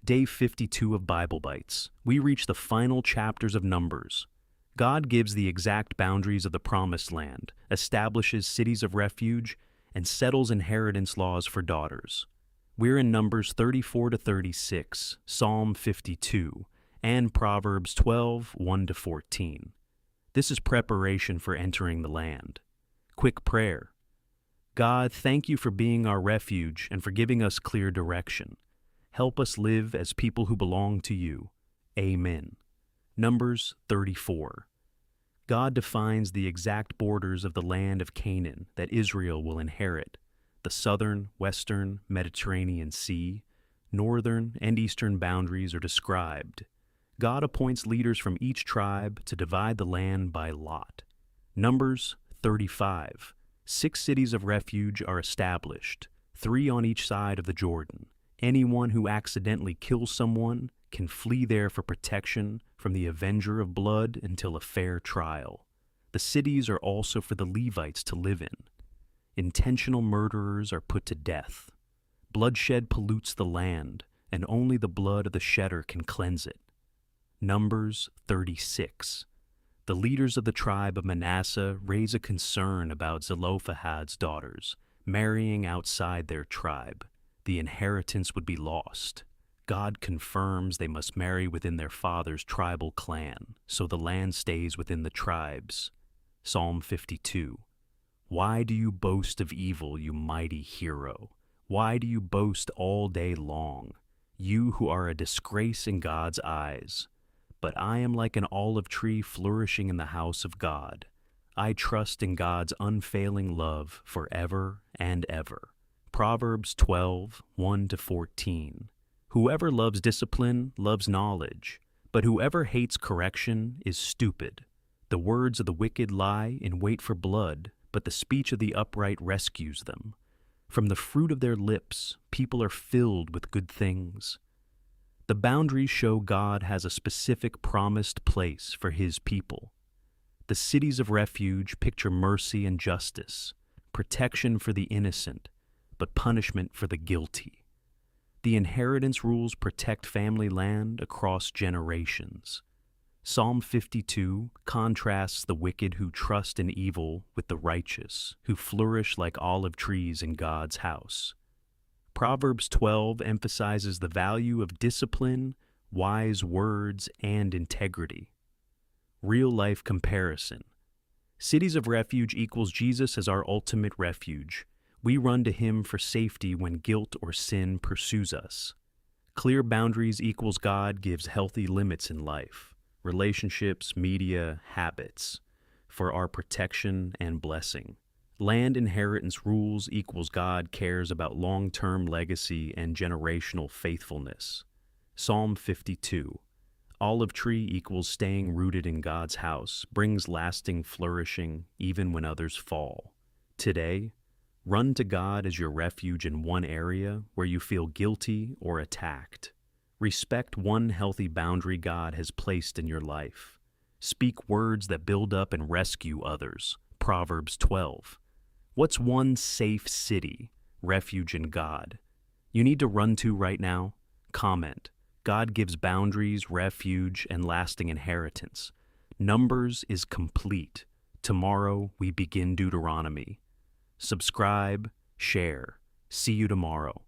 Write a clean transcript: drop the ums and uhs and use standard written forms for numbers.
Day 52 of Bible Bites. We reach the final chapters of Numbers. God gives the exact boundaries of the Promised Land, establishes cities of refuge, and settles inheritance laws for daughters. We're in Numbers 34 to 36, Psalm 52, and Proverbs 12, 1 to 14. This is preparation for entering the land. Quick prayer. God, thank you for being our refuge and for giving us clear direction. Help us live as people who belong to you. Amen. Numbers 34. God defines the exact borders of the land of Canaan that Israel will inherit. The southern, western, Mediterranean Sea, northern, and eastern boundaries are described. God appoints leaders from each tribe to divide the land by lot. Numbers 35. 6 cities of refuge are established, 3 on each side of the Jordan. Anyone who accidentally kills someone can flee there for protection from the avenger of blood until a fair trial. The cities are also for the Levites to live in. Intentional murderers are put to death. Bloodshed pollutes the land, and only the blood of the shedder can cleanse it. Numbers 36. The leaders of the tribe of Manasseh raise a concern about Zelophehad's daughters marrying outside their tribe. The inheritance would be lost. God confirms they must marry within their father's tribal clan, so the land stays within the tribes. Psalm 52. Why do you boast of evil, you mighty hero? Why do you boast all day long, you who are a disgrace in God's eyes? But I am like an olive tree flourishing in the house of God. I trust in God's unfailing love forever and ever. Proverbs 12, 1 to 14. Whoever loves discipline loves knowledge, but whoever hates correction is stupid. The words of the wicked lie in wait for blood, but the speech of the upright rescues them. From the fruit of their lips, people are filled with good things. The boundaries show God has a specific promised place for His people. The cities of refuge picture mercy and justice, protection for the innocent, but punishment for the guilty. The inheritance rules protect family land across generations. Psalm 52 contrasts the wicked who trust in evil with the righteous, who flourish like olive trees in God's house. Proverbs 12 emphasizes the value of discipline, wise words, and integrity. Real-life comparison. Cities of refuge equals Jesus as our ultimate refuge. We run to Him for safety when guilt or sin pursues us. Clear boundaries equals God gives healthy limits in life, relationships, media, habits, for our protection and blessing. Land inheritance rules equals God cares about long-term legacy and generational faithfulness. Psalm 52. Olive tree equals staying rooted in God's house, brings lasting flourishing even when others fall. Today, run to God as your refuge in one area where you feel guilty or attacked. Respect one healthy boundary God has placed in your life. Speak words that build up and rescue others. Proverbs 12. What's one safe city, refuge in God, you need to run to right now? Comment. God gives boundaries, refuge, and lasting inheritance. Numbers is complete. Tomorrow we begin Deuteronomy. Subscribe, share. See you tomorrow.